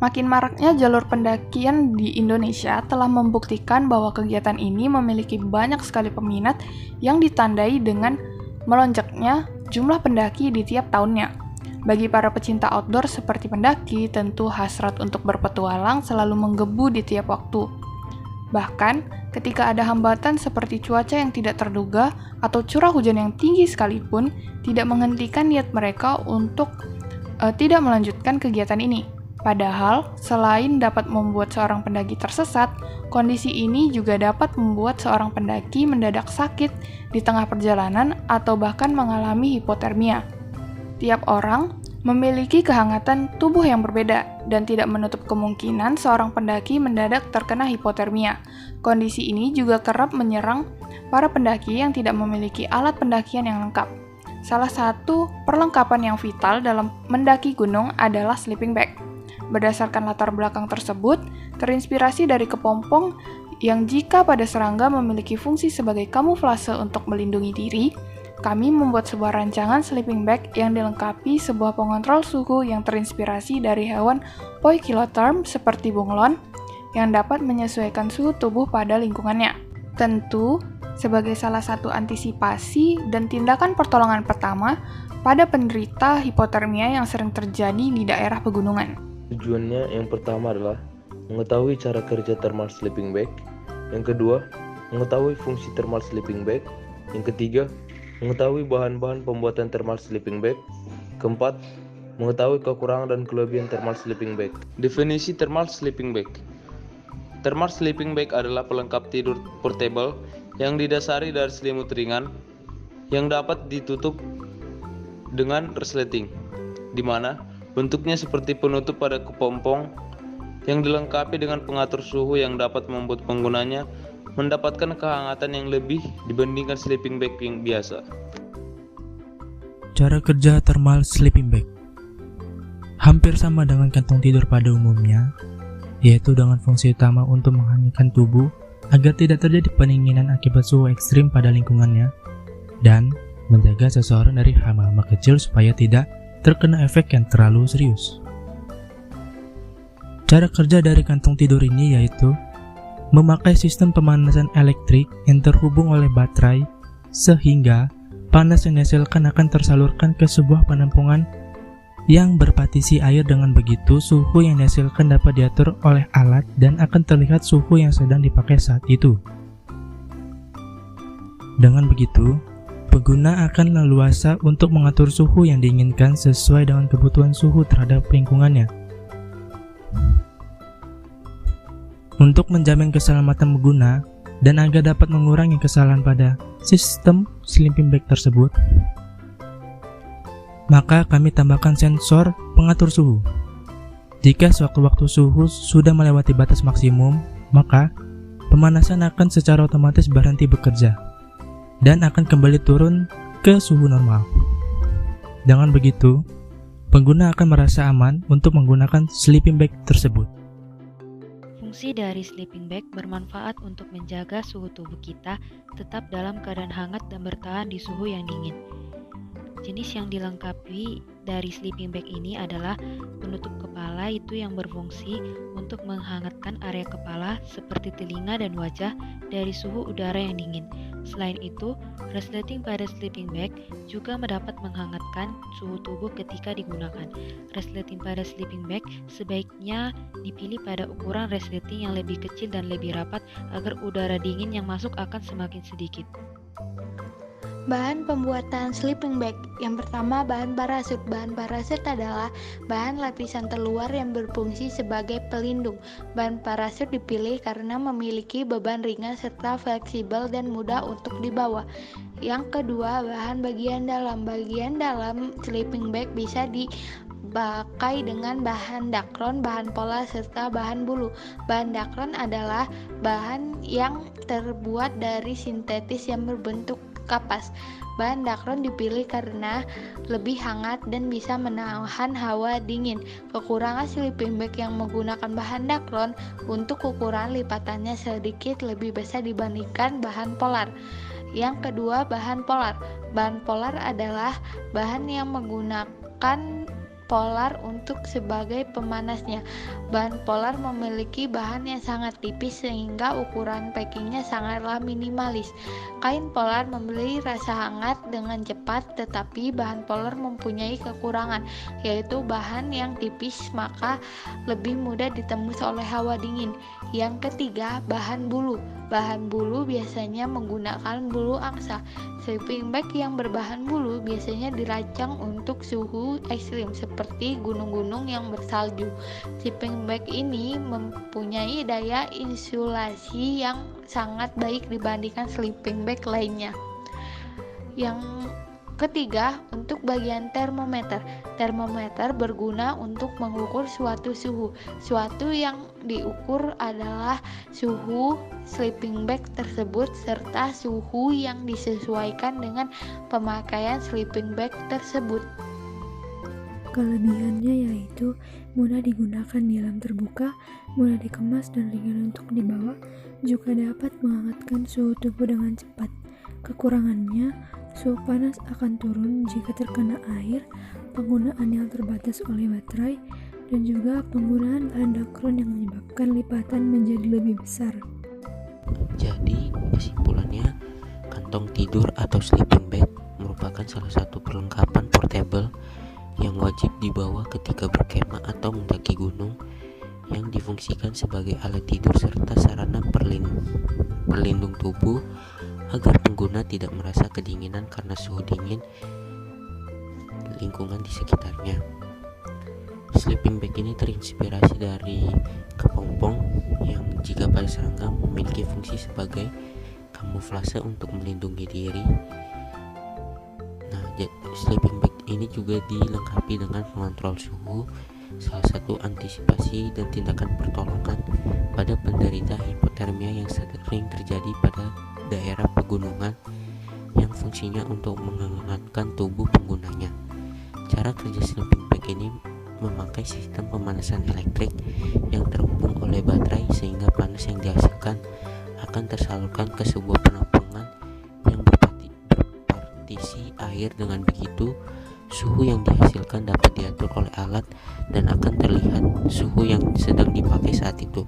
Makin maraknya jalur pendakian di Indonesia telah membuktikan bahwa kegiatan ini memiliki banyak sekali peminat yang ditandai dengan melonjaknya jumlah pendaki di tiap tahunnya. Bagi para pecinta outdoor seperti pendaki, tentu hasrat untuk berpetualang selalu menggebu di tiap waktu. Bahkan, ketika ada hambatan seperti cuaca yang tidak terduga atau curah hujan yang tinggi sekalipun, tidak menghentikan niat mereka untuk tidak melanjutkan kegiatan ini. Padahal, selain dapat membuat seorang pendaki tersesat, kondisi ini juga dapat membuat seorang pendaki mendadak sakit di tengah perjalanan atau bahkan mengalami hipotermia. Tiap orang memiliki kehangatan tubuh yang berbeda dan tidak menutup kemungkinan seorang pendaki mendadak terkena hipotermia. Kondisi ini juga kerap menyerang para pendaki yang tidak memiliki alat pendakian yang lengkap. Salah satu perlengkapan yang vital dalam mendaki gunung adalah sleeping bag. Berdasarkan latar belakang tersebut, terinspirasi dari kepompong yang jika pada serangga memiliki fungsi sebagai kamuflase untuk melindungi diri, kami membuat sebuah rancangan sleeping bag yang dilengkapi sebuah pengontrol suhu yang terinspirasi dari hewan poikilotherm seperti bunglon yang dapat menyesuaikan suhu tubuh pada lingkungannya. Tentu, sebagai salah satu antisipasi dan tindakan pertolongan pertama pada penderita hipotermia yang sering terjadi di daerah pegunungan. Tujuannya yang pertama adalah mengetahui cara kerja thermal sleeping bag. Yang kedua, mengetahui fungsi thermal sleeping bag. Yang ketiga, mengetahui bahan-bahan pembuatan thermal sleeping bag. Keempat, mengetahui kekurangan dan kelebihan thermal sleeping bag. Definisi thermal sleeping bag. Thermal sleeping bag adalah pelengkap tidur portable yang didasari dari selimut ringan yang dapat ditutup dengan resleting, di mana bentuknya seperti penutup pada kepompong yang dilengkapi dengan pengatur suhu yang dapat membuat penggunanya mendapatkan kehangatan yang lebih dibandingkan sleeping bag yang biasa. Cara kerja thermal sleeping bag hampir sama dengan kantong tidur pada umumnya, yaitu dengan fungsi utama untuk menghangatkan tubuh agar tidak terjadi pendinginan akibat suhu ekstrim pada lingkungannya dan menjaga seseorang dari hama-hama kecil supaya tidak terkena efek yang terlalu serius. Cara kerja dari kantong tidur ini yaitu memakai sistem pemanasan elektrik yang terhubung oleh baterai sehingga panas yang dihasilkan akan tersalurkan ke sebuah penampungan yang berpartisi air. Dengan begitu, suhu yang dihasilkan dapat diatur oleh alat dan akan terlihat suhu yang sedang dipakai saat itu. Dengan begitu, pengguna akan leluasa untuk mengatur suhu yang diinginkan sesuai dengan kebutuhan suhu terhadap lingkungannya. Untuk menjamin keselamatan pengguna dan agar dapat mengurangi kesalahan pada sistem sleeping bag tersebut, maka kami tambahkan sensor pengatur suhu. Jika sewaktu-waktu suhu sudah melewati batas maksimum, maka pemanasan akan secara otomatis berhenti bekerja dan akan kembali turun ke suhu normal. Dengan begitu, pengguna akan merasa aman untuk menggunakan sleeping bag tersebut. Fungsi dari sleeping bag bermanfaat untuk menjaga suhu tubuh kita tetap dalam keadaan hangat dan bertahan di suhu yang dingin. Jenis yang dilengkapi dari sleeping bag ini adalah penutup kepala itu yang berfungsi untuk menghangatkan area kepala seperti telinga dan wajah dari suhu udara yang dingin. Selain itu, resleting pada sleeping bag juga mendapat menghangatkan suhu tubuh ketika digunakan. Resleting pada sleeping bag sebaiknya dipilih pada ukuran resleting yang lebih kecil dan lebih rapat agar udara dingin yang masuk akan semakin sedikit. Bahan pembuatan sleeping bag. Yang pertama, bahan parasut. Bahan parasut adalah bahan lapisan terluar yang berfungsi sebagai pelindung. Bahan parasut dipilih karena memiliki beban ringan serta fleksibel dan mudah untuk dibawa. Yang kedua, bahan bagian dalam. Bagian dalam sleeping bag bisa dipakai dengan bahan dakron, bahan polar, serta bahan bulu. Bahan dakron adalah bahan yang terbuat dari sintetis yang berbentuk kapas. Bahan dakron dipilih karena lebih hangat dan bisa menahan hawa dingin. Kekurangan sleeping bag yang menggunakan bahan dakron, untuk ukuran lipatannya sedikit lebih besar dibandingkan bahan polar. Yang kedua, bahan polar. Bahan polar adalah bahan yang menggunakan polar untuk sebagai pemanasnya. Bahan polar memiliki bahan yang sangat tipis sehingga ukuran packingnya sangatlah minimalis. Kain polar memberi rasa hangat dengan cepat, tetapi bahan polar mempunyai kekurangan, yaitu bahan yang tipis maka lebih mudah ditembus oleh hawa dingin. Yang ketiga, bahan bulu. Bahan bulu biasanya menggunakan bulu angsa. Sleeping bag yang berbahan bulu biasanya dirancang untuk suhu ekstrim seperti gunung-gunung yang bersalju. Sleeping bag ini mempunyai daya insulasi yang sangat baik dibandingkan sleeping bag lainnya. Yang ketiga, untuk bagian termometer. Termometer berguna untuk mengukur suatu suhu. Suatu yang diukur adalah suhu sleeping bag tersebut serta suhu yang disesuaikan dengan pemakaian sleeping bag tersebut. Kelebihannya yaitu mudah digunakan di alam terbuka, mudah dikemas dan ringan untuk dibawa, juga dapat menghangatkan suhu tubuh dengan cepat. Kekurangannya, suhu panas akan turun jika terkena air, penggunaan yang terbatas oleh baterai, dan juga penggunaan bahan dakron yang menyebabkan lipatan menjadi lebih besar. Jadi, kesimpulannya, kantong tidur atau sleeping bag merupakan salah satu perlengkapan portable yang wajib dibawa ketika berkemah atau mendaki gunung, yang difungsikan sebagai alat tidur serta sarana pelindung tubuh agar pengguna tidak merasa kedinginan karena suhu dingin lingkungan di sekitarnya. Sleeping bag ini terinspirasi dari kepompong yang jika pada serangga memiliki fungsi sebagai kamuflase untuk melindungi diri. Nah, sleeping bag ini juga dilengkapi dengan pengontrol suhu, salah satu antisipasi dan tindakan pertolongan pada penderita hipotermia yang sering terjadi pada daerah pegunungan yang fungsinya untuk menghangatkan tubuh penggunanya. Cara kerja sleeping bag ini memakai sistem pemanasan elektrik yang terhubung oleh baterai sehingga panas yang dihasilkan akan tersalurkan ke sebuah penampungan yang berpartisi air. Dengan begitu, suhu yang dihasilkan dapat diatur oleh alat dan akan terlihat suhu yang sedang dipakai saat itu.